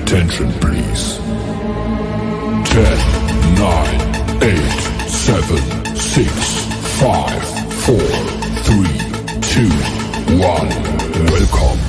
Attention, please. 10, 9, 8, 7, 6, 5, 4, 3, 2, 1. Welcome.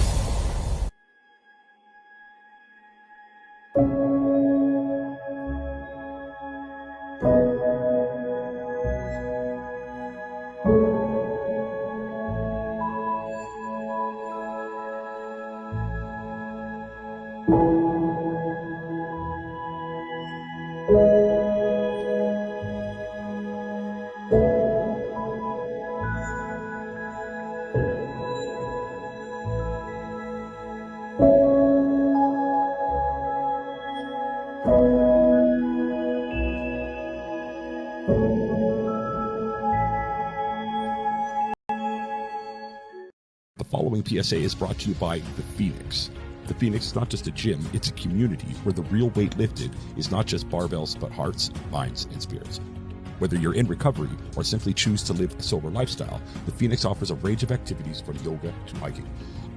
The following PSA is brought to you by The Phoenix. The Phoenix is not just a gym, it's a community where the real weight lifted is not just barbells, but hearts, minds, and spirits. Whether you're in recovery or simply choose to live a sober lifestyle, The Phoenix offers a range of activities from yoga to hiking,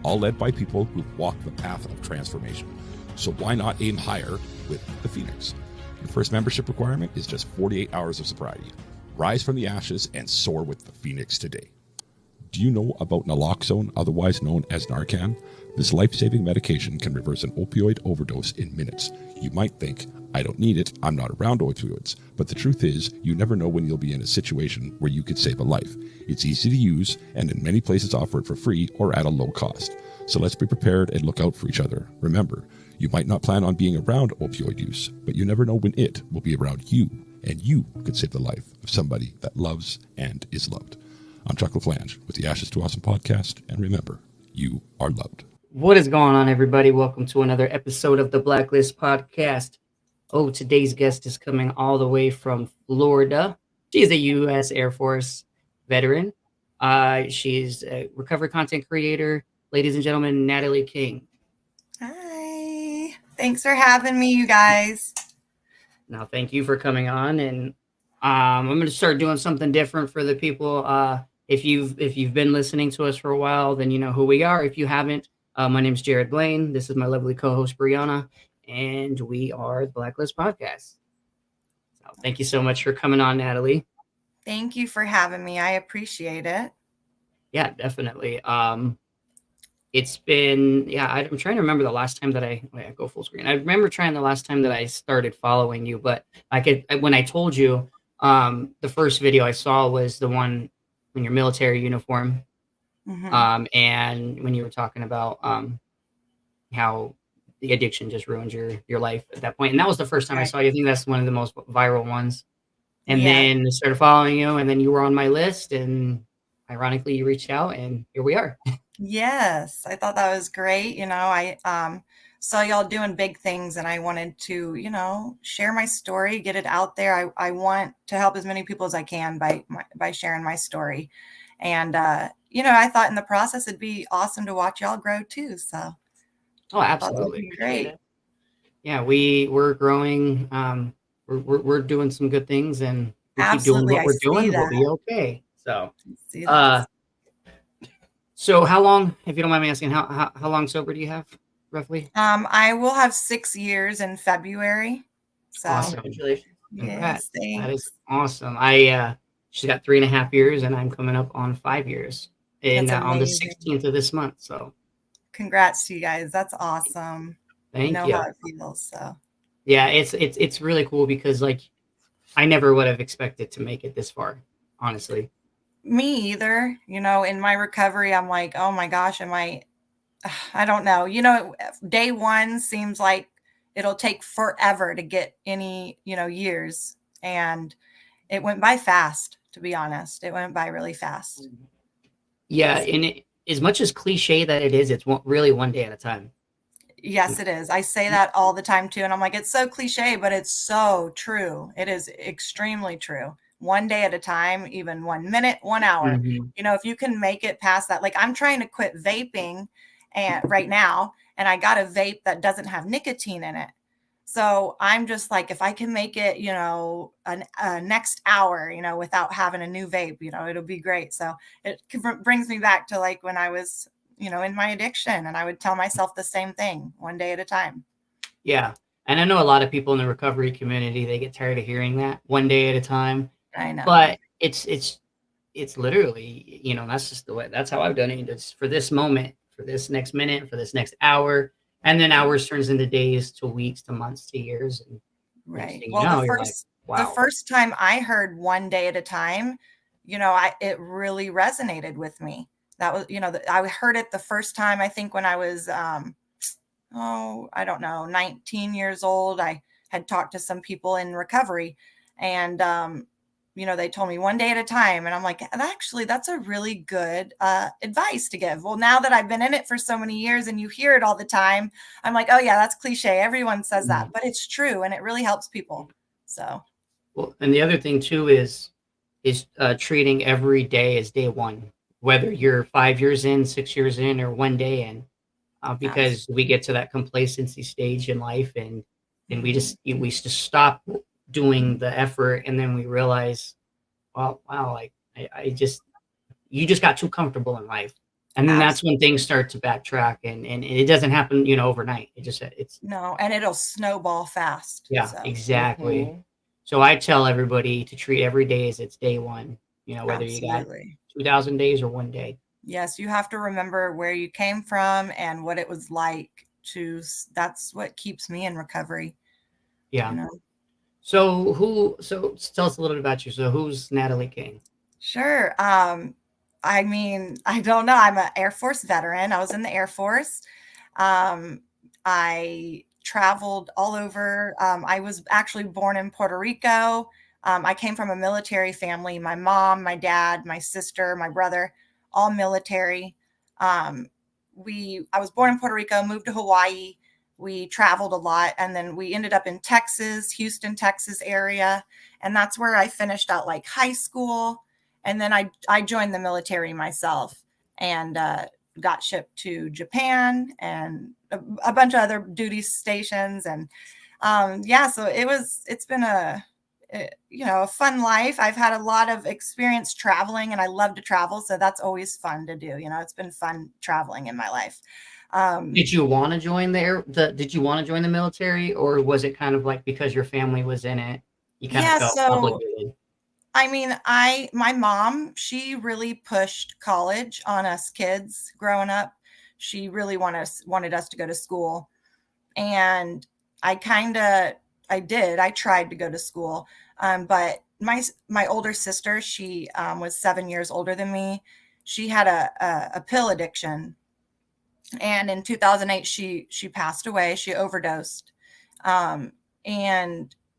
all led by people who've walked the path of transformation. So why not aim higher with The Phoenix? The first membership requirement is just 48 hours of sobriety. Rise from the ashes and soar with The Phoenix today. Do you know about naloxone, otherwise known as Narcan? This life-saving medication can reverse an opioid overdose in minutes. You might think, I don't need it, I'm not around opioids. But the truth is, you never know when you'll be in a situation where you could save a life. It's easy to use, and in many places offer it for free or at a low cost. So let's be prepared and look out for each other. Remember, you might not plan on being around opioid use, but you never know when it will be around you, and you could save the life of somebody that loves and is loved. I'm Chuck LaFlange with the Ashes to Awesome podcast, and remember, you are loved. What is going on, everybody? Welcome to another episode of the Blaklist Podcast. Oh, today's guest is coming all the way from Florida. She's a U.S. Air Force veteran. She's a recovery content creator. Ladies and gentlemen, NataleeKing. Hi. Thanks for having me, you guys. Now, thank you for coming on, and I'm going to start doing something different for the people. If you've been listening to us for a while, then you know who we are. If you haven't, my name is Jared Blaine. This is my lovely co-host Brianna, and we are the Blaklist Podcast. So thank you so much for coming on, Natalee. Thank you for having me. I appreciate it. Yeah, definitely. It's been I'm trying to remember the last time that I go full screen. I remember trying the last time that I started following you, but when I told you, the first video I saw was the one in your military uniform. Mm-hmm. And when you were talking about how the addiction just ruined your life at that point. And that was the first time I saw you. I think that's one of the most viral ones. And then I started following you, and then you were on my list, and ironically you reached out, and here we are. Yes, I thought that was great. You know, I saw y'all doing big things, and I wanted to, share my story, get it out there. I want to help as many people as I can by sharing my story. And, I thought in the process, it'd be awesome to watch y'all grow too. So. Oh, absolutely. Great. Yeah, we're growing. We're doing some good things, and we keep doing what we're doing. We'll be okay. So, so how long, if you don't mind me asking, how long sober do you have roughly? I will have 6 years in February. So awesome. Congratulations. Yes, thanks. That is awesome. She's got 3.5 years, and I'm coming up on 5 years on the 16th of this month. So congrats to you guys. That's awesome. Thank you. How it feels. So yeah, it's really cool because I never would have expected to make it this far, honestly. Me either. In my recovery, I'm like, oh my gosh, I don't know. Day one seems like it'll take forever to get any, years. And it went by fast, to be honest. It went by really fast. Yeah. And as much as cliche that it is, it's really one day at a time. Yes, it is. I say that all the time too. And I'm like, it's so cliche, but it's so true. It is extremely true. One day at a time, even 1 minute, 1 hour. Mm-hmm. If you can make it past that, like I'm trying to quit vaping right now, and I got a vape that doesn't have nicotine in it. So I'm just like, if I can make it, a next hour, without having a new vape, it'll be great. So it brings me back to when I was, in my addiction, and I would tell myself the same thing, one day at a time. Yeah. And I know a lot of people in the recovery community, they get tired of hearing that one day at a time. I know. But it's literally, that's just the way, that's how I've done it. It's for this moment, for this next minute, for this next hour. And then hours turns into days to weeks to months to years. And next Right. thing you Well, know, you're like, the wow. first time I heard one day at a time, it really resonated with me. That was, I heard it the first time, I think when I was, I don't know, 19 years old. I had talked to some people in recovery, and, they told me one day at a time. And I'm like, actually, that's a really good advice to give. Well, now that I've been in it for so many years and you hear it all the time, I'm like, oh, yeah, that's cliche. Everyone says that, Mhm. but it's true. And it really helps people. So, Well, and the other thing too is treating every day as day one, whether you're 5 years in, 6 years in, or one day in, because we get to that complacency stage in life, and we just stop doing the effort, and then we realize, well, wow, like I just you just got too comfortable in life, and then that's when absolutely. things start to backtrack, and it doesn't happen, overnight. It's No, and it'll snowball fast. yeah, So, exactly. Mhm. So I tell everybody to treat every day as it's day one, whether you got absolutely. 2,000 days or one day. Yes, you have to remember where you came from and what it was like that's what keeps me in recovery, you Yeah. know. So tell us a little bit about you. So who's Natalie King? Sure. I mean, I don't know. I'm an Air Force veteran. I was in the Air Force. I traveled all over. I was actually born in Puerto Rico. I came from a military family. My mom, my dad, my sister, my brother, all military. Um, I was born in Puerto Rico, moved to Hawaii. We traveled a lot, and then we ended up in Texas, Houston, Texas area, and that's where I finished out like high school. And then I joined the military myself, and got shipped to Japan and a bunch of other duty stations. And so it's been a fun life. I've had a lot of experience traveling, and I love to travel, so that's always fun to do. It's been fun traveling in my life. Did you want to join did you want to join the military, or was it kind of like because your family was in it, you kind of Yeah, felt so obligated? I mean, my mom, she really pushed college on us kids growing up. She really wanted us to go to school. And I kind of I tried to go to school. But my older sister, she was 7 years older than me. She had a pill addiction. And in 2008, she passed away. She overdosed. And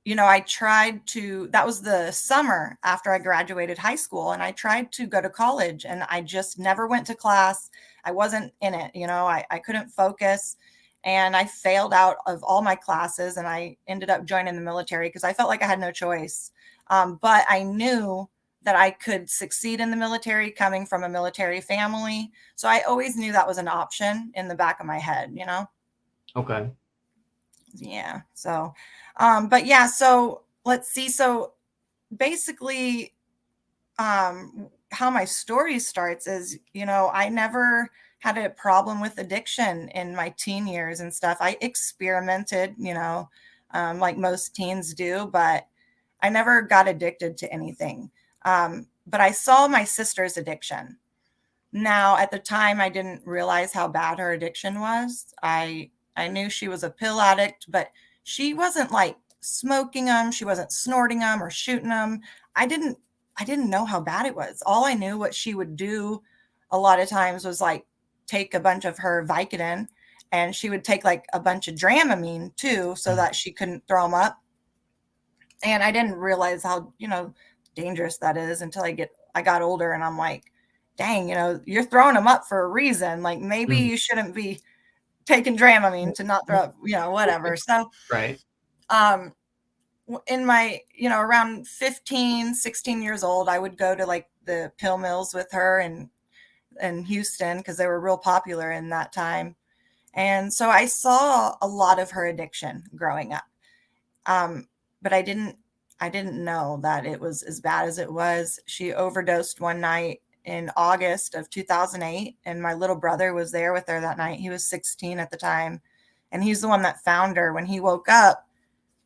I tried to, that was the summer after I graduated high school, and I tried to go to college, and I just never went to class. I wasn't in it. I couldn't focus, and I failed out of all my classes, and I ended up joining the military because I felt like I had no choice. But I knew that I could succeed in the military coming from a military family. So I always knew that was an option in the back of my head. Okay. Yeah. So, but yeah, so let's see. So basically, how my story starts is, I never had a problem with addiction in my teen years and stuff. I experimented, like most teens do, but I never got addicted to anything. But I saw my sister's addiction. Now, at the time, I didn't realize how bad her addiction was. I knew she was a pill addict, but she wasn't like smoking them. She wasn't snorting them or shooting them. I didn't I didn't know how bad it was. All I knew what she would do a lot of times was like take a bunch of her Vicodin, and she would take like a bunch of Dramamine too so Mm. that she couldn't throw them up. And I didn't realize how, dangerous that is until I got older, and I'm like, dang, you're throwing them up for a reason. Like maybe Mm. you shouldn't be taking Dramamine to not throw up, whatever. So, Right. um, in my, around 15, 16 years old, I would go to like the pill mills with her in Houston because they were real popular in that time. And so I saw a lot of her addiction growing up. But I didn't know that it was as bad as it was. She overdosed one night in August of 2008, and my little brother was there with her that night. He was 16 at the time, And he's the one that found her. When he woke up,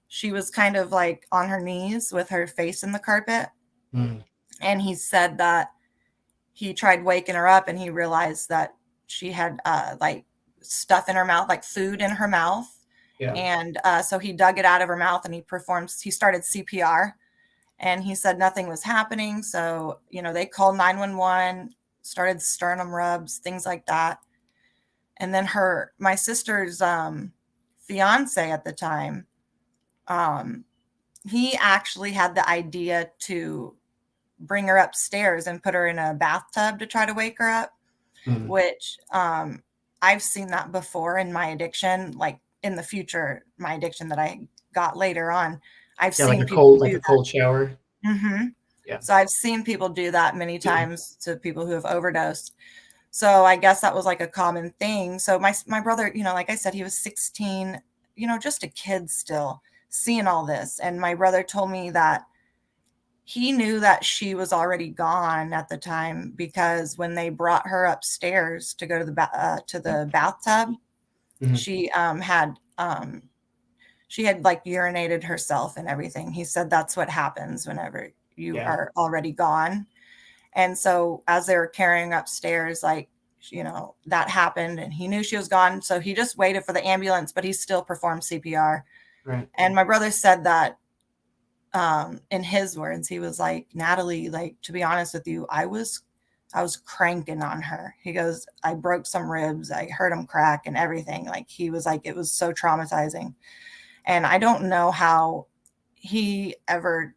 she was kind of like on her knees with her face in the carpet. And he said that he tried waking her up and he realized that she had like stuff in her mouth, like food in her mouth. Yeah. And so he dug it out of her mouth and he started CPR, and he said nothing was happening. So, they called 911, started sternum rubs, things like that. And then my sister's fiance at the time, he actually had the idea to bring her upstairs and put her in a bathtub to try to wake her up, which I've seen that before in my addiction, like in the future, my addiction that I got later on. I've seen like a people cold shower. Mm-hmm. Yeah. So I've seen people do that many times to people who have overdosed. So I guess that was like a common thing. So my brother, like I said, he was 16, just a kid still seeing all this. And my brother told me that he knew that she was already gone at the time, because when they brought her upstairs to go to the bathtub, she had like urinated herself and everything. He said that's what happens whenever you are already gone. And so as they were carrying upstairs, like, that happened, and he knew she was gone. So he just waited for the ambulance, but he still performed CPR. Right. And my brother said that, in his words, he was like, Natalee, like, to be honest with you, I was cranking on her. He goes, I broke some ribs. I heard him crack and everything. Like, he was like, it was so traumatizing. And I don't know how he ever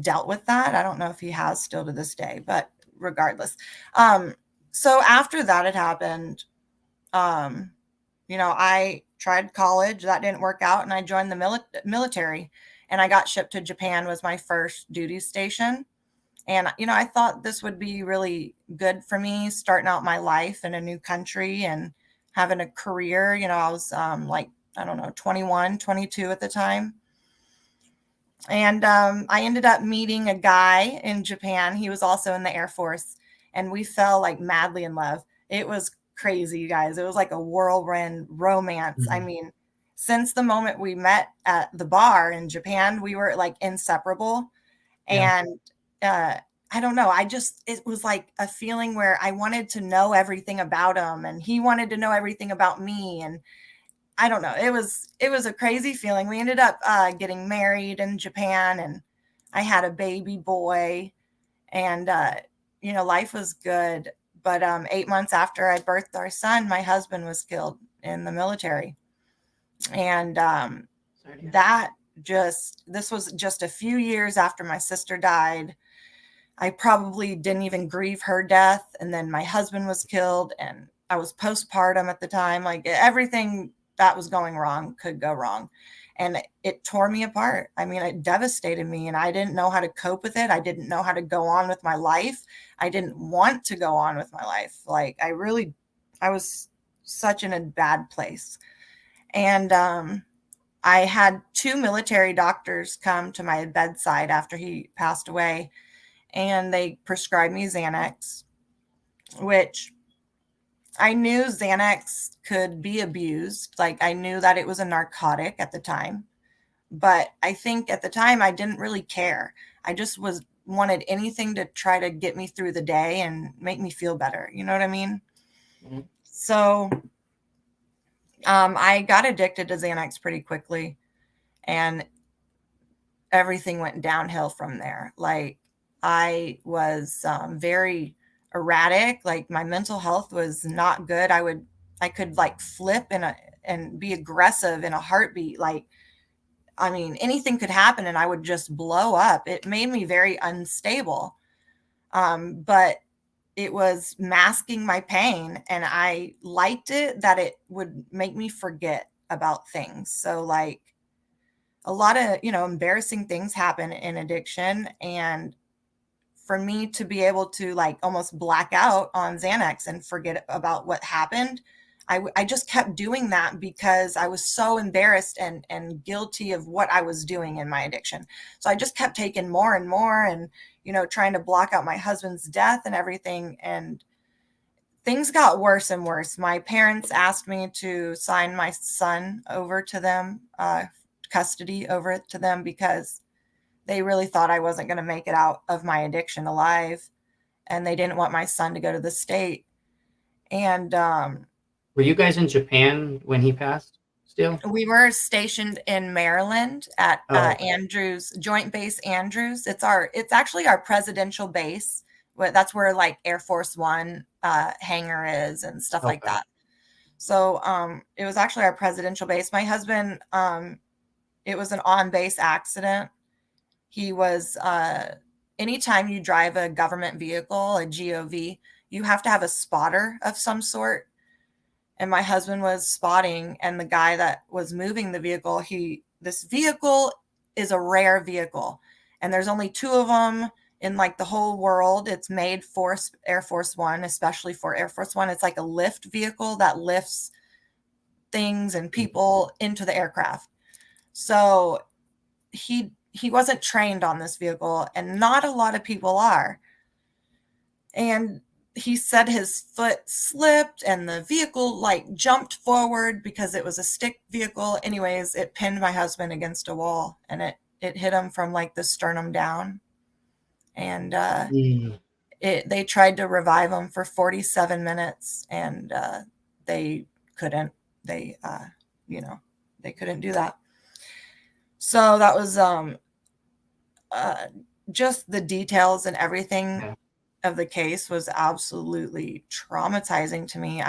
dealt with that. I don't know if he has still to this day, but regardless. So after that had happened, I tried college. That didn't work out. And I joined the military, and I got shipped to Japan, was my first duty station. And, I thought this would be really good for me, starting out my life in a new country and having a career. I was 21, 22 at the time. And I ended up meeting a guy in Japan. He was also in the Air Force, and we fell like madly in love. It was crazy, you guys. It was like a whirlwind romance. I mean, since the moment we met at the bar in Japan, we were like inseparable. And I don't know. It was like a feeling where I wanted to know everything about him, and he wanted to know everything about me. And I don't know. It was a crazy feeling. We ended up getting married in Japan, and I had a baby boy, and life was good. But 8 months after I birthed our son, my husband was killed in the military. And this was just a few years after my sister died. I probably didn't even grieve her death. And then my husband was killed, and I was postpartum at the time. Like, everything that was going wrong could go wrong. And it tore me apart. I mean, it devastated me, and I didn't know how to cope with it. I didn't know how to go on with my life. I didn't want to go on with my life. Like, I was such in a bad place. And I had 2 military doctors come to my bedside after he passed away, and they prescribed me Xanax, which I knew Xanax could be abused. Like, I knew that it was a narcotic at the time, but I think at the time I didn't really care. I just wanted anything to try to get me through the day and make me feel better. You know what I mean? Mm-hmm. So I got addicted to Xanax pretty quickly, and everything went downhill from there. Like, I was very erratic. Like, my mental health was not good. I could like flip and be aggressive in a heartbeat. Like, I mean, anything could happen and I would just blow up. It made me very unstable. But it was masking my pain, and I liked it that it would make me forget about things. So like, a lot of, embarrassing things happen in addiction. And for me to be able to like almost black out on Xanax and forget about what happened, I just kept doing that because I was so embarrassed and guilty of what I was doing in my addiction. So I just kept taking more and more, and, trying to block out my husband's death and everything. And things got worse and worse. My parents asked me to sign my son over to them, custody over to them, because they really thought I wasn't going to make it out of my addiction alive. And they didn't want my son to go to the state. And Were you guys in Japan when he passed still? we were stationed in Maryland at Okay. Andrews, Joint Base Andrews. It's actually our presidential base. That's where like Air Force One hangar is and stuff like Okay. that. So it was actually our presidential base. My husband, it was an on-base accident. He was, anytime you drive a government vehicle, a GOV, you have to have a spotter of some sort. And my husband was spotting, and the guy that was moving the vehicle, this vehicle is a rare vehicle, and there's only 2 of them in like the whole world. It's made for Air Force One, especially for Air Force One. It's like a lift vehicle that lifts things and people into the aircraft. So he wasn't trained on this vehicle, and not a lot of people are. And he said his foot slipped and the vehicle like jumped forward because it was a stick vehicle. Anyways, it pinned my husband against a wall, and it hit him from like the sternum down. And they tried to revive him for 47 minutes, and they couldn't. They couldn't do that. So that was just the details and everything of the case was absolutely traumatizing to me.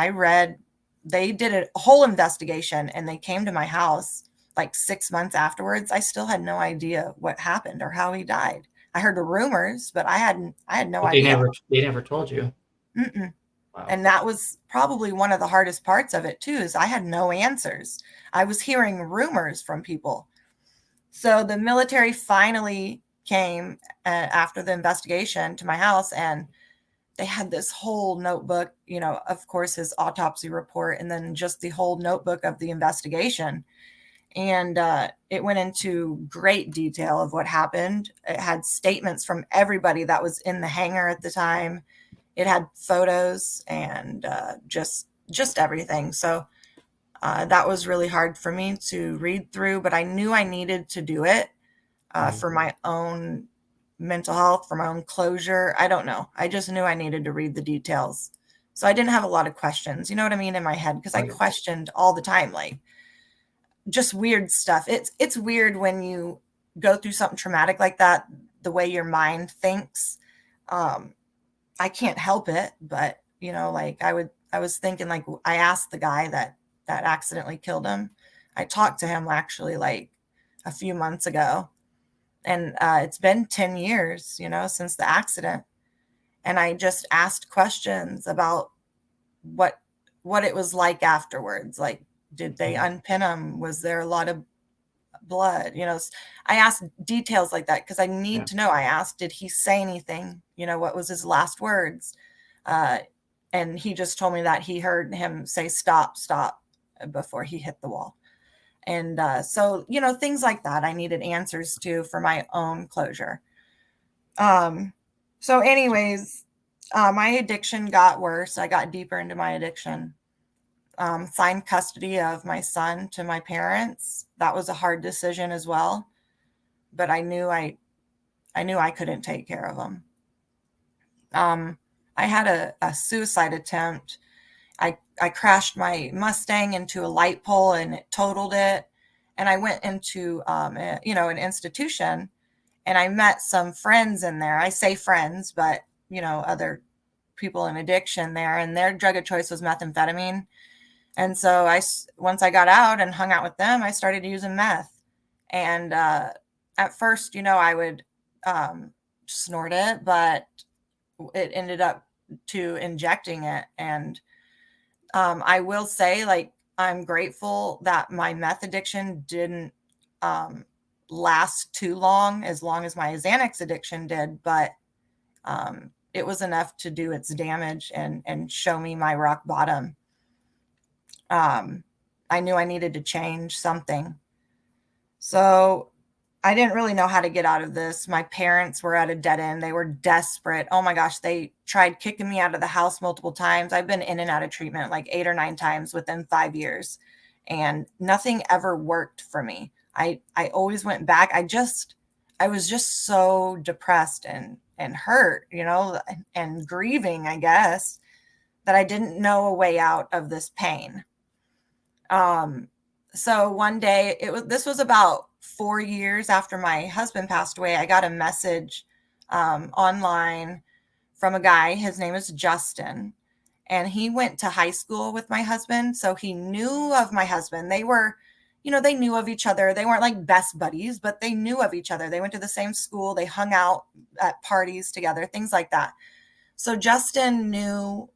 They did a whole investigation, and they came to my house like 6 months afterwards. I still had no idea what happened or how he died. I heard the rumors, but I had no idea. They never told you. Mm-mm. Wow. And that was probably one of the hardest parts of it too, is I had no answers. I was hearing rumors from people. So the military finally came after the investigation to my house, and they had this whole notebook, of course, his autopsy report, and then just the whole notebook of the investigation. And it went into great detail of what happened. It had statements from everybody that was in the hangar at the time. It had photos and just everything. So that was really hard for me to read through, but I knew I needed to do it for my own mental health, for my own closure. I don't know. I just knew I needed to read the details. So I didn't have a lot of questions, you know what I mean, in my head, because I questioned all the time, like just weird stuff. It's weird when you go through something traumatic like that, the way your mind thinks. I can't help it, but like I was thinking, like, I asked the guy that accidentally killed him. I talked to him actually like a few months ago, and it's been 10 years, since the accident. And I just asked questions about what it was like afterwards. Like, did they unpin him? Was there a lot of blood? I asked details like that because I need to know. I asked, did he say anything? What was his last words? And he just told me that he heard him say, stop, before he hit the wall. And so, things like that I needed answers to for my own closure. So anyways, my addiction got worse. I got deeper into my addiction. Signed custody of my son to my parents. That was a hard decision as well, but I knew I couldn't take care of him. I had a suicide attempt. I crashed my Mustang into a light pole and it totaled it. And I went into, an institution, and I met some friends in there. I say friends, but, other people in addiction there, and their drug of choice was methamphetamine. And so once I got out and hung out with them, I started using meth. And at first, I would snort it, but it ended up to injecting it. And I will say, like, I'm grateful that my meth addiction didn't last too long as my Xanax addiction did, but it was enough to do its damage and show me my rock bottom. I knew I needed to change something. So I didn't really know how to get out of this. My parents were at a dead end. They were desperate. Oh my gosh, they tried kicking me out of the house multiple times. I've been in and out of treatment like 8 or 9 times within 5 years, and nothing ever worked for me. I always went back. I was just so depressed and hurt, and grieving, I guess, that I didn't know a way out of this pain. So one day this was about 4 years after my husband passed away. I got a message online from a guy. His name is Justin, and he went to high school with my husband. So he knew of my husband. They were, they knew of each other. They weren't like best buddies, but they knew of each other. They went to the same school. They hung out at parties together, things like that. So Justin knew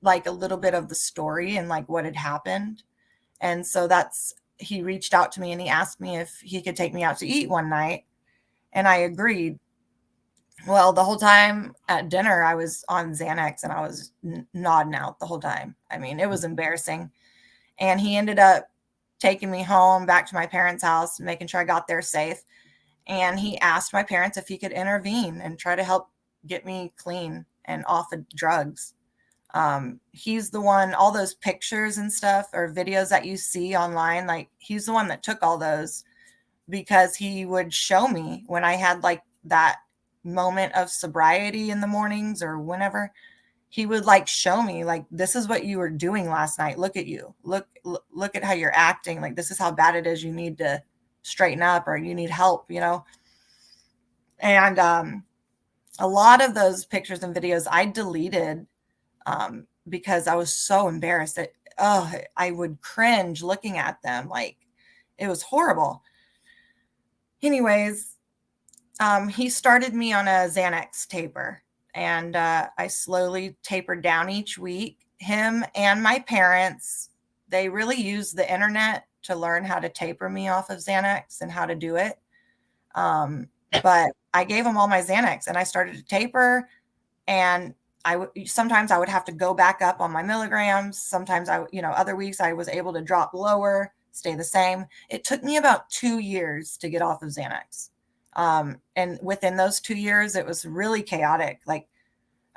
like a little bit of the story and like what had happened. And so he reached out to me and he asked me if he could take me out to eat one night. And I agreed. Well, the whole time at dinner, I was on Xanax and I was nodding out the whole time. I mean, it was embarrassing. And he ended up taking me home back to my parents' house, making sure I got there safe. And he asked my parents if he could intervene and try to help get me clean and off of drugs. He's the one, all those pictures and stuff or videos that you see online, like he's the one that took all those, because he would show me when I had like that moment of sobriety in the mornings or whenever. He would like show me like, this is what you were doing last night. Look at you. Look at how you're acting. Like, this is how bad it is. You need to straighten up or you need help, And a lot of those pictures and videos I deleted because I was so embarrassed that, I would cringe looking at them. Like, it was horrible. Anyways, he started me on a Xanax taper, and I slowly tapered down each week. Him and my parents, they really used the internet to learn how to taper me off of Xanax and how to do it. But I gave them all my Xanax and I started to taper, and sometimes I would have to go back up on my milligrams. Sometimes other weeks I was able to drop lower, stay the same. It took me about 2 years to get off of Xanax. And within those 2 years, it was really chaotic. Like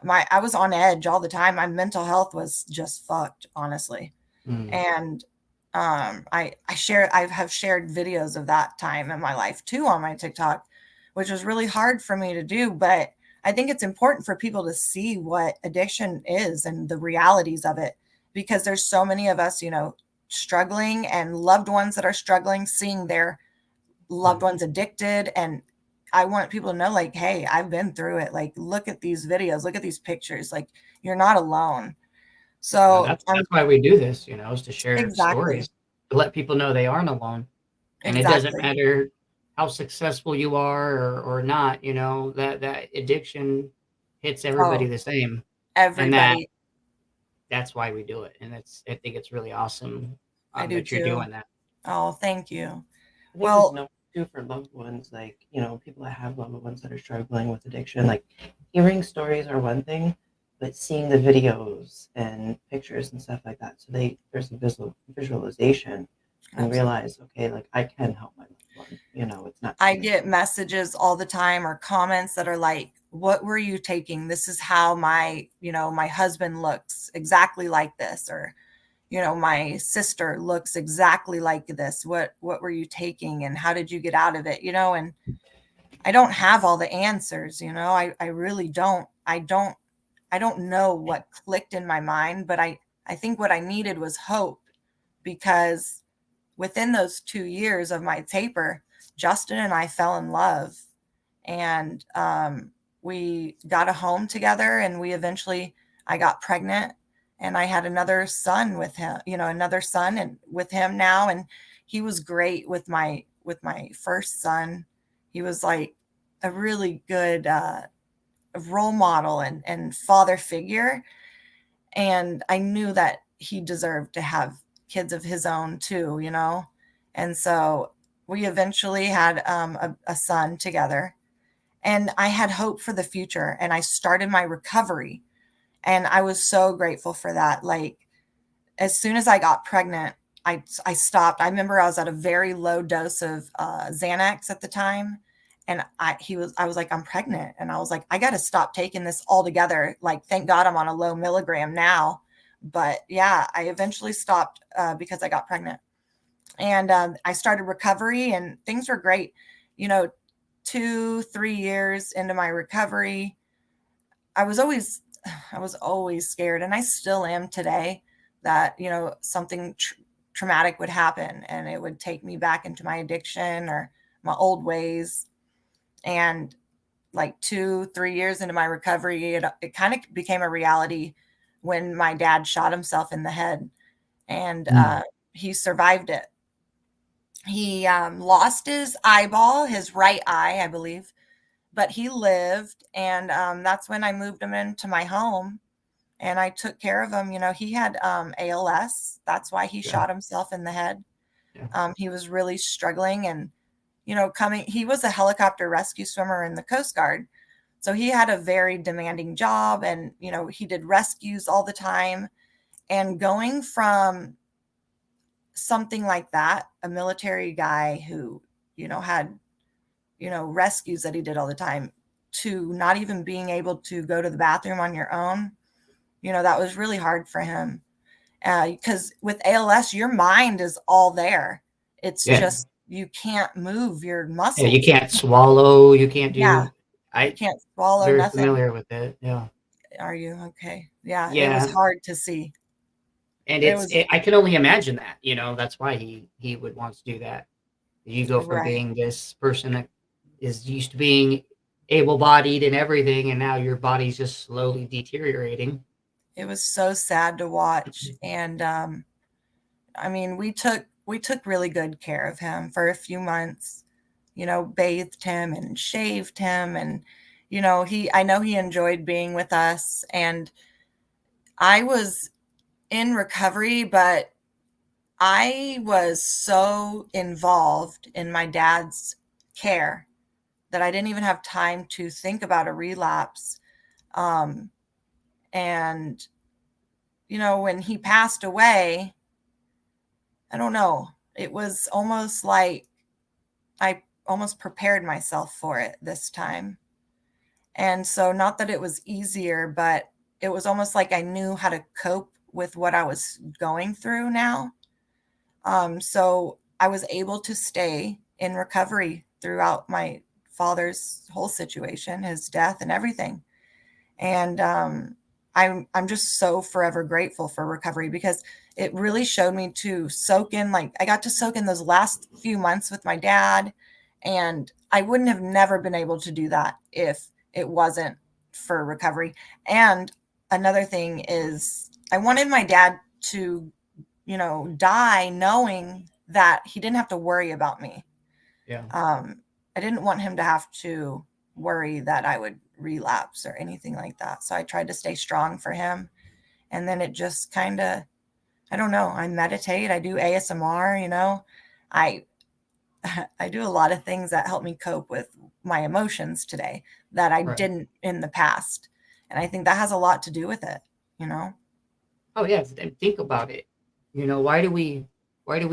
I was on edge all the time. My mental health was just fucked, honestly. And I have shared videos of that time in my life too on my TikTok, which was really hard for me to do. But I think it's important for people to see what addiction is and the realities of it, because there's so many of us, struggling, and loved ones that are struggling, seeing their loved ones addicted. And I want people to know, like, hey, I've been through it. Like, look at these videos, look at these pictures. Like, you're not alone. So that's why we do this, is to share Exactly. stories, to let people know they aren't alone. And It doesn't matter how successful you are or not, that addiction hits everybody the same. Everybody. And that's why we do it. And I think it's really awesome I do that you're too. doing that. Oh, thank you. Well, there's no for loved ones, like, people that have loved ones that are struggling with addiction, like hearing stories are one thing, but seeing the videos and pictures and stuff like that. So there's a visualization and realize, okay, like I can help my loved one. It's not. I get messages all the time or comments that are like, what were you taking? This is how my husband looks exactly like this, or, my sister looks exactly like this. What were you taking and how did you get out of it? And I don't have all the answers, I really don't. I don't know what clicked in my mind, but I think what I needed was hope, because within those 2 years of my taper, Justin and I fell in love, and we got a home together, and I got pregnant, and I had another son with him, and with him now. And he was great with my first son. He was like a really good role model and father figure. And I knew that he deserved to have kids of his own too, And so we eventually had a son together, and I had hope for the future, and I started my recovery, and I was so grateful for that. Like, as soon as I got pregnant, I stopped. I remember I was at a very low dose of Xanax at the time. And I was like, I'm pregnant. And I was like, I got to stop taking this altogether. Like, thank God I'm on a low milligram now. But yeah, I eventually stopped because I got pregnant. And I started recovery and things were great. 2-3 years into my recovery, I was always scared, and I still am today, that, something traumatic would happen and it would take me back into my addiction or my old ways. And like 2-3 years into my recovery, it kind of became a reality when my dad shot himself in the head, and he survived it. He lost his eyeball, his right eye, I believe, but he lived. And that's when I moved him into my home and I took care of him. He had ALS. That's why he shot himself in the head. Yeah. He was really struggling, and, he was a helicopter rescue swimmer in the Coast Guard. So he had a very demanding job, and, he did rescues all the time. And going from something like that, a military guy who, had, rescues that he did all the time, to not even being able to go to the bathroom on your own, that was really hard for him. Because with ALS, your mind is all there. It's just, you can't move your muscles. Yeah, you can't swallow. You can't do. Yeah. I You can't swallow very nothing. familiar with it. Yeah. Are you okay? Yeah. Yeah. It was hard to see. And I can only imagine that, that's why he would want to do that. You go from Right. being this person that is used to being able-bodied and everything, and now your body's just slowly deteriorating. It was so sad to watch. And we took really good care of him for a few months, bathed him and shaved him. And, I know he enjoyed being with us. And I was in recovery, but I was so involved in my dad's care that I didn't even have time to think about a relapse. And, when he passed away, I don't know, it was almost like I almost prepared myself for it this time. And so, not that it was easier, but it was almost like I knew how to cope with what I was going through now. So I was able to stay in recovery throughout my father's whole situation, his death and everything. And I'm just so forever grateful for recovery, because it really showed me to soak in, like, I got to soak in those last few months with my dad, and I wouldn't have never been able to do that if it wasn't for recovery. And another thing is, I wanted my dad to, die knowing that he didn't have to worry about me. Yeah. I didn't want him to have to worry that I would relapse or anything like that. So I tried to stay strong for him. And then it just kind of, I don't know, I meditate, I do ASMR, I do a lot of things that help me cope with my emotions today that I didn't in the past. And I think that has a lot to do with it, Oh yeah, and think about it. Why do we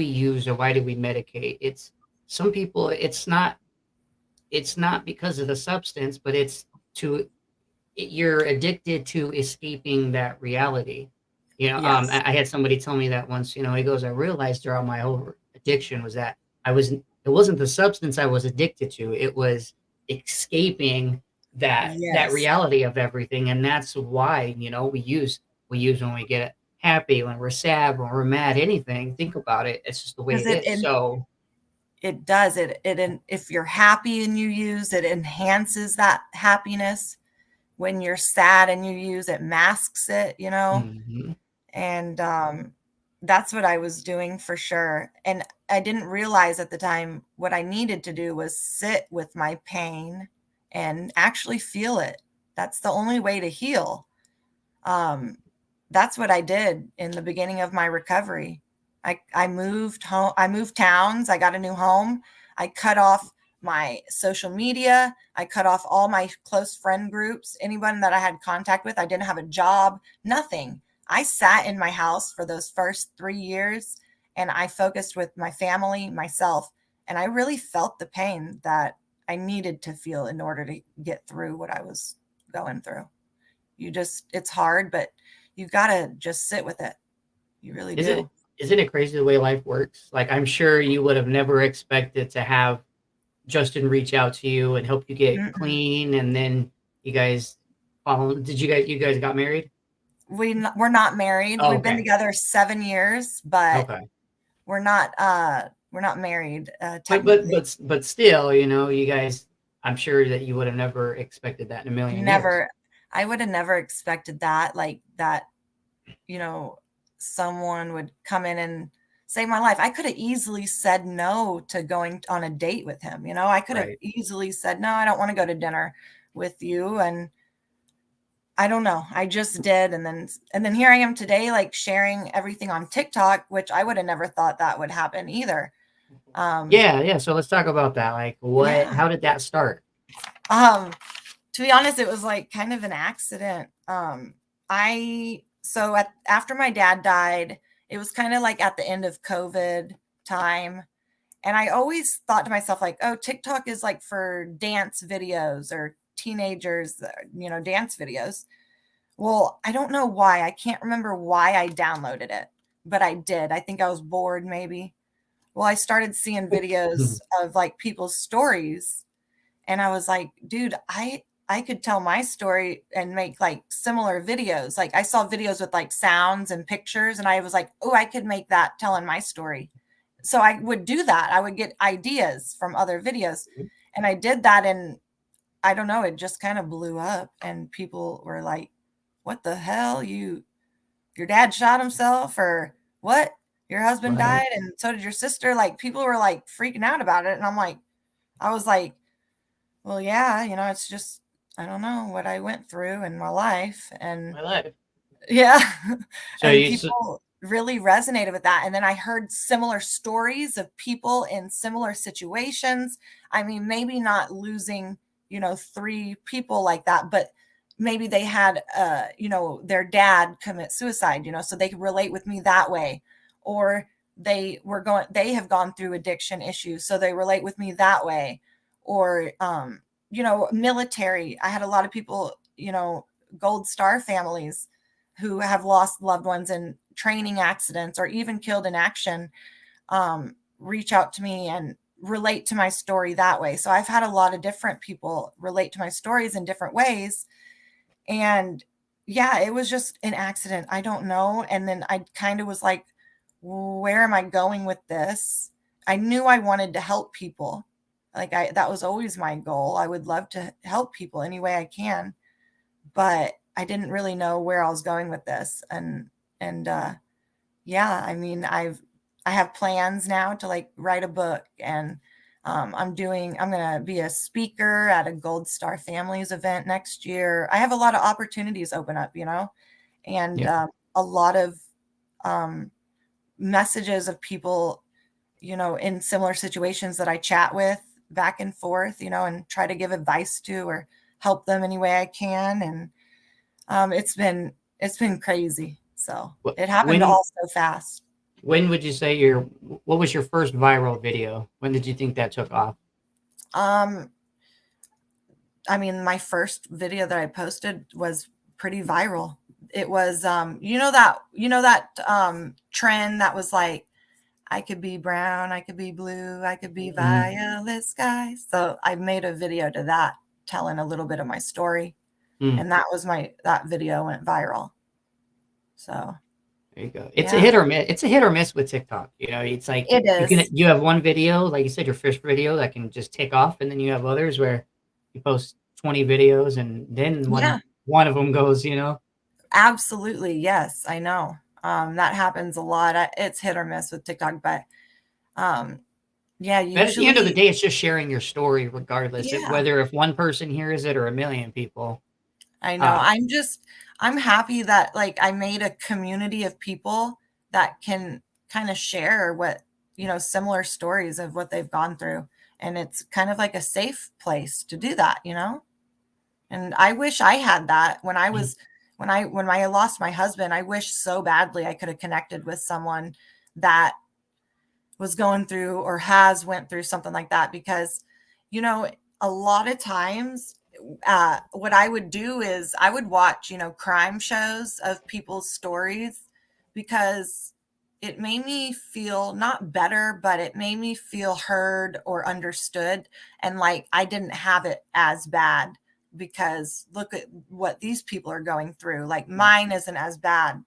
use, or why do we medicate? It's some people, it's not because of the substance, but you're addicted to escaping that reality. Yes. I had somebody tell me that once, he goes, I realized throughout my whole addiction was that it wasn't the substance I was addicted to. It was escaping that Yes. reality of everything. And that's why, we use when we get happy, when we're sad, when we're mad, anything. Think about it. It's just the way 'Cause it is. So it does it. If you're happy and you use it, enhances that happiness. When you're sad and you use it, masks it, mhm. And that's what I was doing for sure. And I didn't realize at the time what I needed to do was sit with my pain and actually feel it. That's the only way to heal. That's what I did in the beginning of my recovery. I moved home. I moved towns. I got a new home. I cut off my social media. I cut off all my close friend groups, anyone that I had contact with. I didn't have a job, nothing. I sat in my house for those first 3 years and I focused with my family, myself, and I really felt the pain that I needed to feel in order to get through what I was going through. It's hard, but you got to just sit with it. You really do. Isn't it crazy the way life works? Like, I'm sure you would have never expected to have Justin reach out to you and help you get clean, and then you guys you guys got married? We're not married. Oh, We've been together 7 years, but okay. we're not married technically. But still, you guys, I'm sure that you would have never expected that in a million years. I would have never expected that, like that, someone would come in and save my life. I could have easily said no to going on a date with him. I could have easily said, no, I don't want to go to dinner with you. And I don't know. I just did. And then here I am today, like sharing everything on TikTok, which I would have never thought that would happen either. Yeah. So let's talk about that. Like, how did that start? To be honest, it was like kind of an accident. After my dad died, it was kind of like at the end of COVID time. And I always thought to myself, like, oh, TikTok is like for dance videos or teenagers, dance videos. Well, I don't know why. I can't remember why I downloaded it, but I did. I think I was bored maybe. Well, I started seeing videos of like people's stories, and I was like, dude, I could tell my story and make like similar videos. Like I saw videos with like sounds and pictures, and I was like, oh, I could make that telling my story. So I would do that. I would get ideas from other videos, and I did that. And I don't know, it just kind of blew up, and people were like, what the hell? Your dad shot himself, or what? Your husband died, and so did your sister. Like people were like freaking out about it. And I was like, well, yeah, it's just, I don't know what I went through in my life. And yeah. So and people really resonated with that. And then I heard similar stories of people in similar situations. I mean, maybe not losing, 3 people like that, but maybe they had, their dad commit suicide, so they could relate with me that way. Or they have gone through addiction issues, so they relate with me that way. Or, military. I had a lot of people, Gold Star families who have lost loved ones in training accidents or even killed in action, reach out to me and relate to my story that way. So I've had a lot of different people relate to my stories in different ways. And yeah, it was just an accident. I don't know. And then I kind of was like, where am I going with this? I knew I wanted to help people. Like that was always my goal. I would love to help people any way I can, but I didn't really know where I was going with this. And yeah, I mean, I have plans now to like write a book, and I'm going to be a speaker at a Gold Star Families event next year. I have a lot of opportunities open up, and a lot of messages of people, in similar situations that I chat with back and forth, and try to give advice to or help them any way I can. And it's been crazy. So it happened all so fast. When would you say what was your first viral video? When did you think that took off? I mean, my first video that I posted was pretty viral. It was, that trend that was like, I could be brown, I could be blue, I could be violet sky. So I made a video to that, telling a little bit of my story. And that video went viral. So there you go. It's a hit or miss. It's a hit or miss with TikTok. It's like it is. You have one video, like you said, your first video that can just take off, and then you have others where you post 20 videos, and then one of them goes, Absolutely, yes, I know. That happens a lot. It's hit or miss with TikTok, but usually. But at the end of the day, it's just sharing your story, regardless of whether if one person hears it or a million people. I know. I'm happy that like I made a community of people that can kind of share what, similar stories of what they've gone through. And it's kind of like a safe place to do that, And I wish I had that when I was, when I lost my husband. I wish so badly I could have connected with someone that, was going through or has went through something like that, because, you know, a lot of times what I would do is I would watch, you know, crime shows of people's stories, because it made me feel not better, but it made me feel heard or understood. And like, I didn't have it as bad, because look at what these people are going through. Like, mine isn't as bad.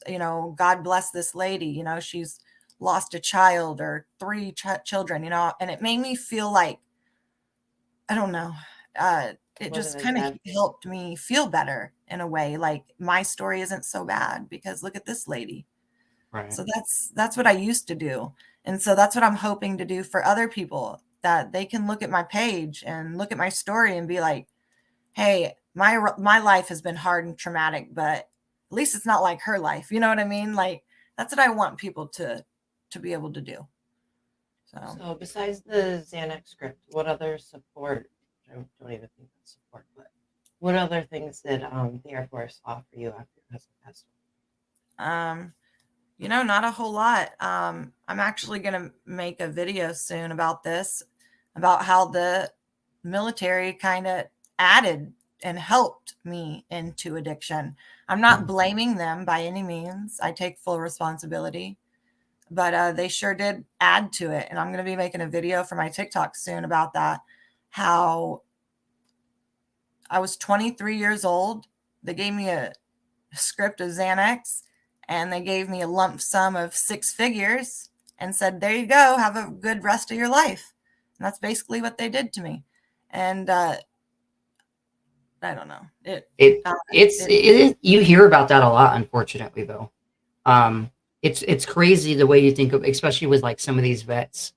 You know, God bless this lady, you know, she's lost a child or three children, you know, and it made me feel like, I don't know, it just Wasn't as kind of bad. helped me feel better in a way. Like, my story isn't so bad because look at this lady. Right. So that's what I used to do. And so that's what I'm hoping to do for other people, that they can look at my page and look at my story and be like, hey, my life has been hard and traumatic, but at least it's not like her life. You know what I mean? Like, that's what I want people to be able to do. So besides the Xanax script, what other support? I don't even think that's support, but what other things did the Air Force offer you after your husband passed away? You know, not a whole lot. I'm actually going to make a video soon about this, about how the military kind of added and helped me into addiction. I'm not blaming them by any means. I take full responsibility, but they sure did add to it. And I'm going to be making a video for my TikTok soon about that. How I was 23 years old. They gave me a script of Xanax, and they gave me a lump sum of 6 figures and said, there you go, have a good rest of your life. And that's basically what they did to me. And I don't know. You hear about that a lot, unfortunately, though. It's crazy the way you think of, especially with like some of these vets,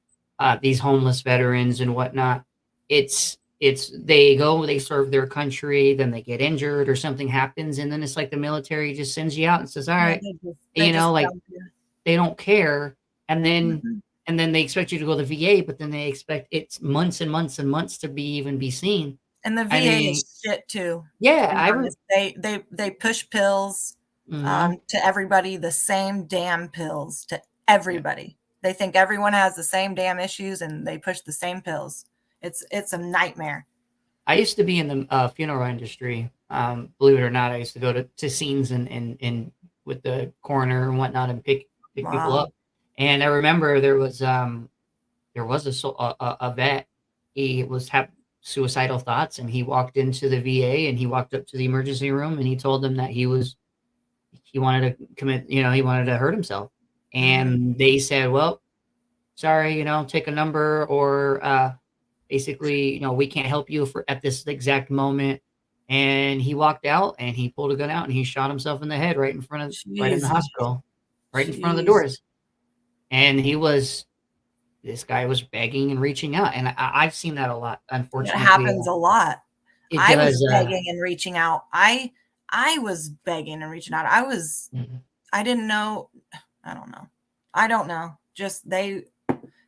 these homeless veterans and whatnot. They serve their country, then they get injured or something happens, and then it's like the military just sends you out and says, all right, you know, like they don't care. And then they expect you to go to the VA, but then they expect it's months and months and months to be seen. And the VA is shit too. Yeah, they push pills to everybody, the same damn pills to everybody. Yeah. They think everyone has the same damn issues, and they push the same pills. It's a nightmare. I used to be in the funeral industry. Believe it or not, I used to go to scenes and with the coroner and whatnot and pick people up. And I remember there was a vet. He had suicidal thoughts, and he walked into the VA, and he walked up to the emergency room, and he told them that he wanted to commit, you know, he wanted to hurt himself. And they said, well, sorry, you know, take a number, or basically, you know, we can't help you at this exact moment. And he walked out, and he pulled a gun out, and he shot himself in the head right in front of, right in the hospital, right in front of the doors. And this guy was begging and reaching out. And I've seen that a lot, unfortunately. It happens a lot. I was begging and reaching out. I was begging and reaching out. I didn't know. I don't know. Just the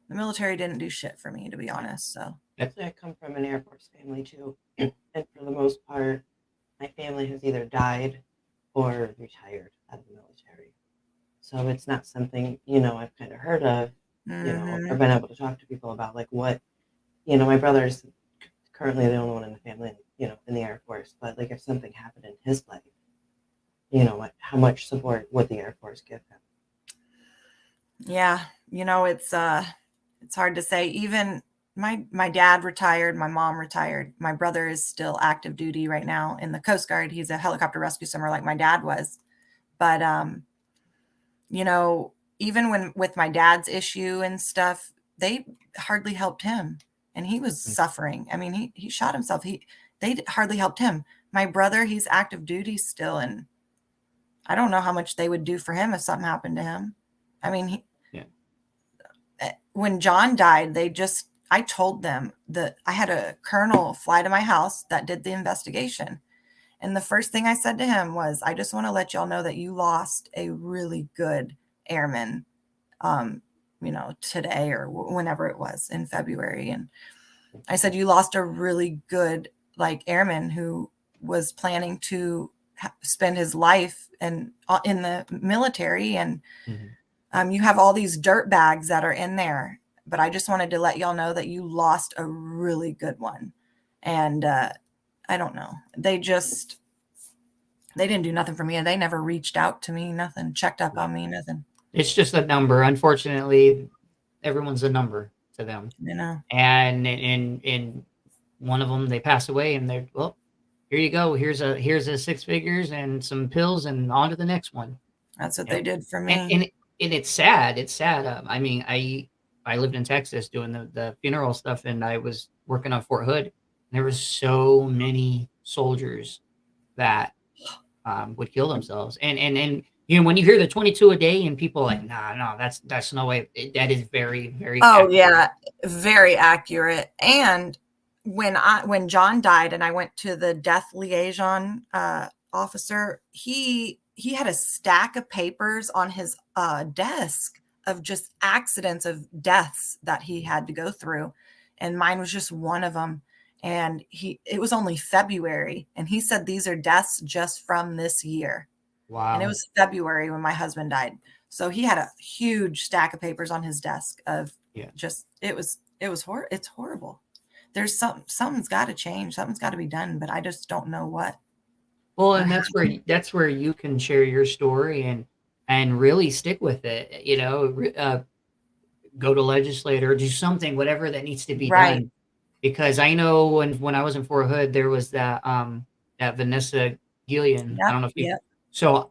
military didn't do shit for me, to be honest. So I come from an Air Force family too. And for the most part, my family has either died or retired out of the military. So it's not something, you know, I've kind of heard of, you know, or been able to talk to people about, like, what, you know, my brother's currently the only one in the family, you know, in the Air Force, but like, if something happened in his life, you know, how much support would the Air Force give him? Yeah, you know, it's hard to say. Even my dad retired, my mom retired. My brother is still active duty right now in the Coast Guard. He's a helicopter rescue swimmer like my dad was. But you know, even with my dad's issue and stuff, they hardly helped him, and he was suffering. I mean, he shot himself. They hardly helped him. My brother, he's active duty still, and I don't know how much they would do for him if something happened to him. I mean, when John died, I told them that I had a colonel fly to my house that did the investigation. And the first thing I said to him was, I just want to let y'all know that you lost a really good airman, you know, today or whenever it was in February. And I said, you lost a really good, like, airman who was planning to spend his life in the military. And You have all these dirt bags that are in there, but I just wanted to let y'all know that you lost a really good one. And I don't know. They didn't do nothing for me. And they never reached out to me, nothing, checked up on me, nothing. It's just a number. Unfortunately, everyone's a number to them. You know. And in one of them, they pass away, and they're, well, here you go. Here's a six figures and some pills, and on to the next one. That's what they did for me. And it's sad. It's sad. I mean, I lived in Texas doing the funeral stuff, and I was working on Fort Hood. There was so many soldiers that would kill themselves, and you know, when you hear the 22 a day, and people are like, no, that's no way. That is very, very. Oh accurate. Yeah, very accurate. And when John died, and I went to the death liaison officer, he had a stack of papers on his desk of just accidents of deaths that he had to go through, and mine was just one of them. And it was only February, and he said these are deaths just from this year. Wow. And it was February when my husband died. So he had a huge stack of papers on his desk of just, it's horrible. There's something's got to change. Something's got to be done, but I just don't know what. Well, and that's where you can share your story and really stick with it, you know, go to legislator, do something, whatever that needs to be done. Because I know when I was in Fort Hood, there was that Vanessa Gillian. I don't know if you. So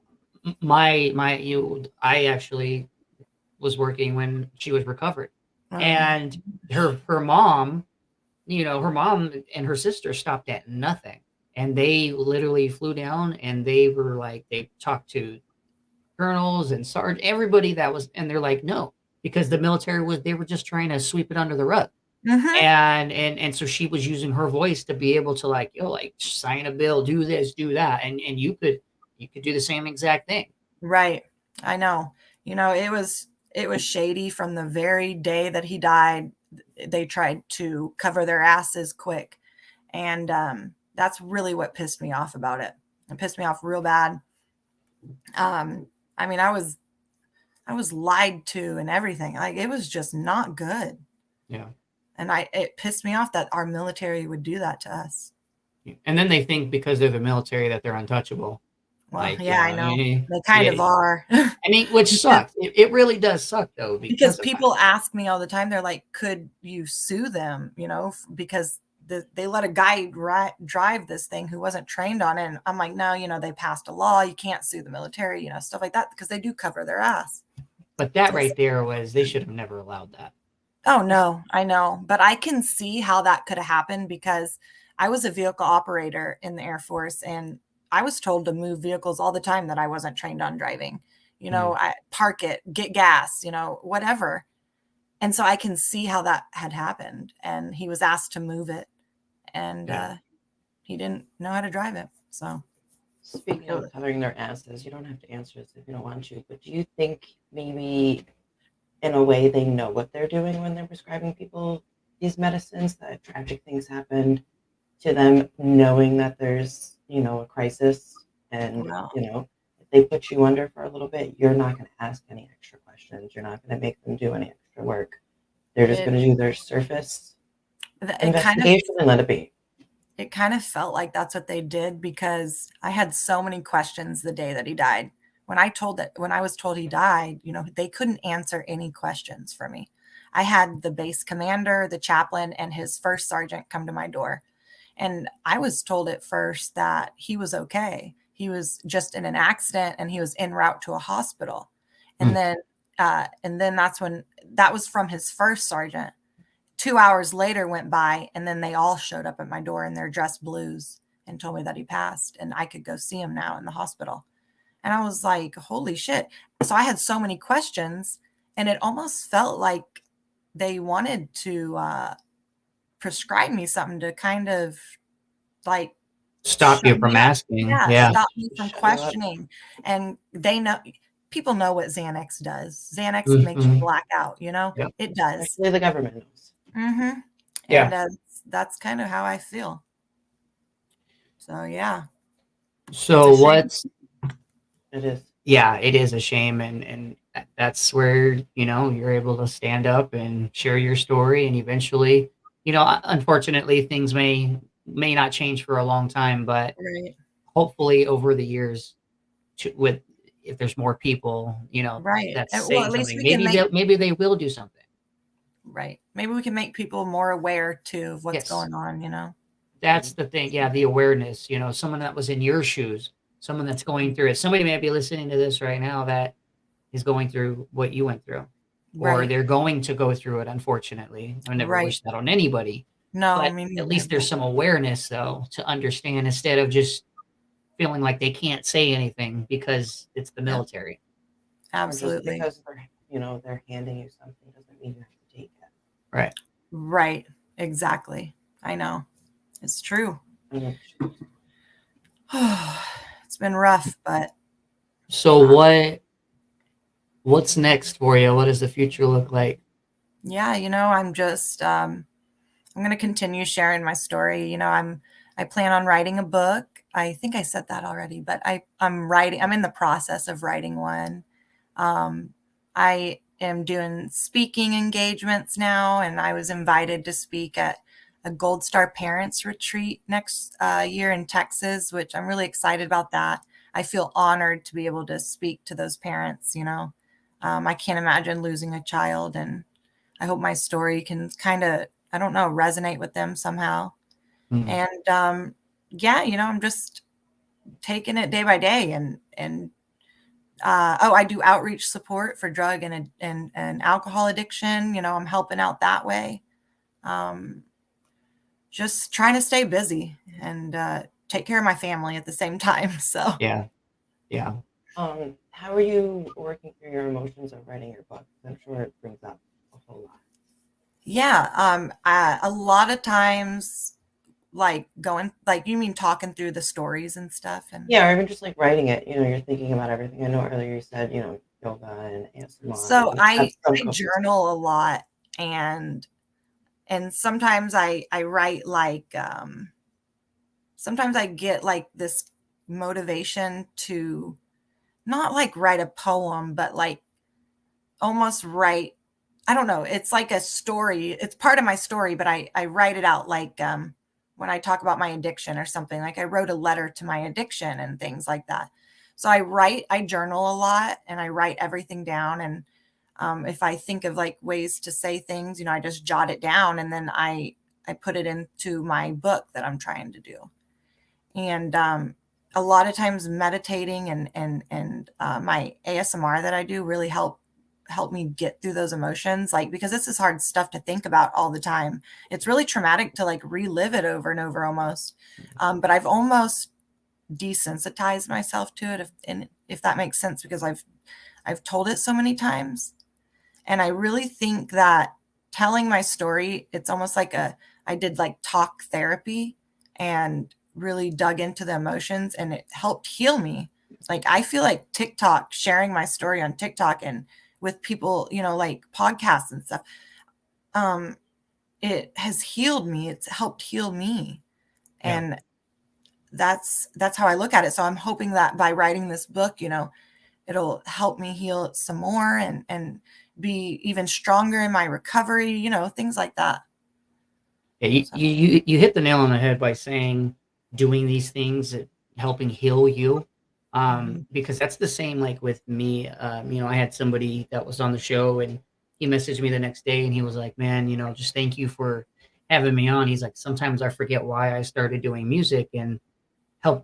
I actually was working when she was recovered, and her mom, you know, her mom and her sister stopped at nothing, and they literally flew down, and they were like, they talked to colonels and sergeant, everybody that was, and they're like, no, because the military they were just trying to sweep it under the rug. And so she was using her voice to be able to, like, you know, like, sign a bill, do this, do that, and you could do the same exact thing. Right. I know. You know, it was shady from the very day that he died. They tried to cover their asses quick, and that's really what pissed me off about it. It pissed me off real bad. I mean, I was lied to and everything. Like, it was just not good. Yeah. And it pissed me off that our military would do that to us. And then they think because they're the military that they're untouchable. Well, like, yeah, I know. They kind of are. I mean, which sucks. It really does suck, though. Because people ask me all the time, they're like, could you sue them? You know, because they let a guy drive this thing who wasn't trained on it. And I'm like, no, you know, they passed a law. You can't sue the military, you know, stuff like that, because they do cover their ass. But that right there they should have never allowed that. Oh, no, I know. But I can see how that could have happened, because I was a vehicle operator in the Air Force, and I was told to move vehicles all the time that I wasn't trained on driving. You know, I park it, get gas, you know, whatever. And so I can see how that had happened. And he was asked to move it, and he didn't know how to drive it. So, speaking of covering their asses, you don't have to answer this if you don't want to, but do you think maybe in a way they know what they're doing when they're prescribing people these medicines, that tragic things happened to them, knowing that there's, you know, a crisis, and you know, if they put you under for a little bit, you're not going to ask any extra questions, you're not going to make them do any extra work, they're just going to do their surface investigation and let it be. It kind of felt like that's what they did, because I had so many questions the day that he died. When I was told he died, you know, they couldn't answer any questions for me. I had the base commander, the chaplain, and his first sergeant come to my door. And I was told at first that he was okay. He was just in an accident, and he was en route to a hospital. And then that's when that was from his first sergeant. 2 hours later went by, and then they all showed up at my door in their dress blues and told me that he passed, and I could go see him now in the hospital. And I was like, holy shit. So I had so many questions, and it almost felt like they wanted to prescribe me something to kind of like stop you from asking. Stop me from questioning. And people know what Xanax does. Xanax makes you black out, you know? It does. Actually, the government knows. And that's kind of how I feel. So, yeah. So It is. Yeah, it is a shame. And that's where, you're able to stand up and share your story. And eventually, unfortunately, things may not change for a long time, but Right. hopefully over the years, with if there's more people, Right. that's Well, at saying least something, we can make maybe they will do something. right. Maybe we can make people more aware too of what's Yes, going on. that's the thing. Yeah, the awareness. Someone that was in your shoes, someone that's going through it. Somebody may be listening to this right now that is going through what you went through, or Right. they're going to go through it. Unfortunately, I never Right. wish that on anybody, No, but me at neither. least there's some awareness though to understand instead of just feeling like they can't say anything because it's the Yep, military. Or just absolutely. because they're handing you something doesn't mean you have to take it. Right. Right. Exactly. I know. It's true. Mhm. It's been rough, but So what's next for you? What does the future look like? yeah, I'm just I'm going to continue sharing my story. I plan on writing a book. I think I said that already, but I'm in the process of writing one. I am doing speaking engagements now, and I was invited to speak at a Gold Star Parents Retreat next year in Texas, which I'm really excited about that. I feel honored to be able to speak to those parents. I can't imagine losing a child, and I hope my story can kind of, I don't know, resonate with them somehow. Hmm. And yeah, I'm just taking it day by day, and I do outreach support for drug and alcohol addiction. I'm helping out that way. Um, just trying to stay busy and take care of my family at the same time. So Yeah. Yeah. How are you working through your emotions of writing your book? I'm sure it brings up a whole lot. yeah, a lot of times, like going, like you mean talking through the stories and stuff, and Yeah, or even just like writing it. You're thinking about everything. I know earlier you said yoga and ASMR. so That's some I coping stuff. journal a lot, and sometimes I write like sometimes I get like this motivation to not like write a poem, but like almost write, I don't know, it's like a story. It's part of my story, but I write it out like when I talk about my addiction or something, like I wrote a letter to my addiction and things like that. So I journal a lot, and I write everything down. And if I think of like ways to say things, I just jot it down, and then I put it into my book that I'm trying to do. And a lot of times meditating and my ASMR that I do really help me get through those emotions, like, because this is hard stuff to think about all the time. It's really traumatic to like relive it over and over almost. But I've almost desensitized myself to it, if that makes sense, because I've told it so many times. And I really think that telling my story, it's almost like I did like talk therapy and really dug into the emotions, and it helped heal me. Like I feel like TikTok, sharing my story on TikTok and with people, like podcasts and stuff, um, it has healed me. It's helped heal me. Yeah. And that's how I look at it. So I'm hoping that by writing this book, it'll help me heal it some more and be even stronger in my recovery, things like that. Yeah, you, So, you hit the nail on the head by saying doing these things, helping heal you. mhm. Because that's the same like with me. I had somebody that was on the show, and he messaged me the next day, and he was like, man, just thank you for having me on. He's like, sometimes I forget why I started doing music, and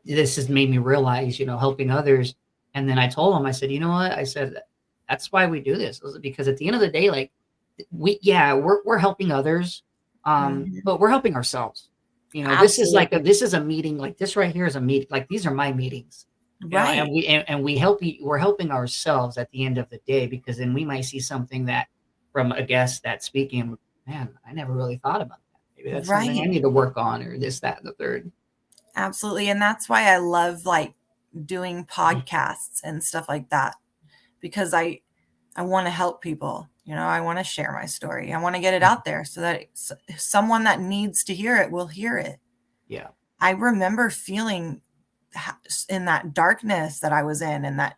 this has made me realize, helping others. And then I told him, I said, you know what? I said, that's why we do this, because at the end of the day, like we're helping others, Mhm. but we're helping ourselves. Absolutely. This is a meeting, like this right here is a meeting, like these are my meetings, Right. and we're helping ourselves at the end of the day, because then we might see something that from a guest that's speaking, man, I never really thought about that. Maybe that's something I Right. need to work on, or this, that, and the third. Absolutely. And that's why I love like doing podcasts and stuff like that, because I want to help people. I want to share my story. I want to get it out there so that someone that needs to hear it will hear it. Yeah. I remember feeling in that darkness that I was in, and that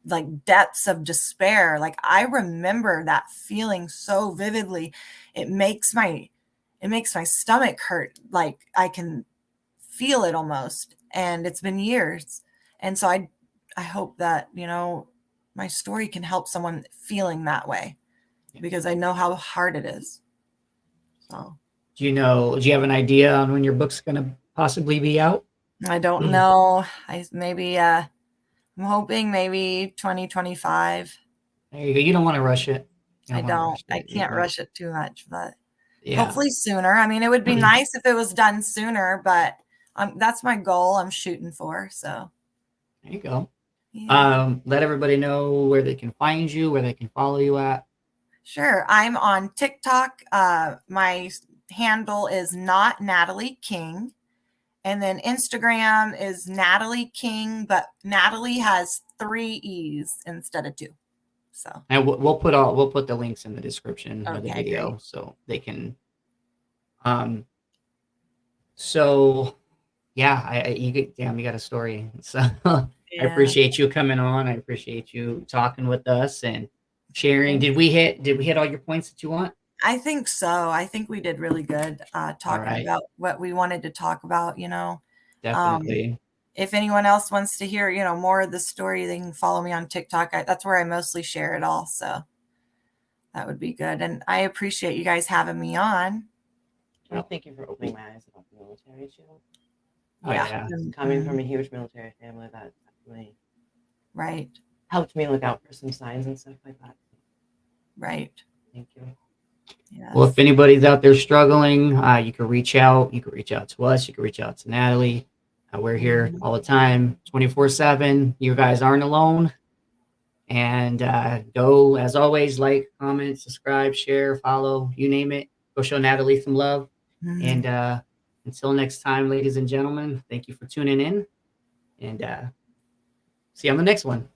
like depths of despair. Like I remember that feeling so vividly. It makes my stomach hurt. Like I can feel it almost. And it's been years. And so I hope that, you know, my story can help someone feeling that way, because I know how hard it is. So Do you have an idea on when your book's going to possibly be out? I don't know. I'm hoping maybe 2025. There you go. You don't want to rush it. I can't rush it too much, but Yeah. hopefully sooner. I mean, it would be nice if it was done sooner, but that's my goal I'm shooting for. So there you go. yeah. Let everybody know where they can find you, where they can follow you at. Sure. I'm on TikTok. My handle is notnataleeking. And then Instagram is NataleeKing, but Natalee has 3 E's instead of 2. So And we'll put the links in the description of the Okay, video great. so they can. So yeah, you got a story. So I Yeah. appreciate you coming on. I appreciate you talking with us and sharing. Did we hit all your points that you want? I think so. I think we did really good talking right. about what we wanted to talk about, you know. Definitely. If anyone else wants to hear, you know, more of the story, they can follow me on TikTok. That's where I mostly share it all. So that would be good. And I appreciate you guys having me on. Well, thank you for opening my eyes about the military too. Oh, yeah. Coming from a huge military family, that definitely Right. helped me look out for some signs and stuff like that. Right. Thank you. Yeah. Well, if anybody's out there struggling, you can reach out. You can reach out to us. You can reach out to Natalee. We're here all the time, 24/7. You guys aren't alone. And go, as always, like, comment, subscribe, share, follow, you name it. Go show Natalee some love. And until next time, ladies and gentlemen, thank you for tuning in. And see you on the next one.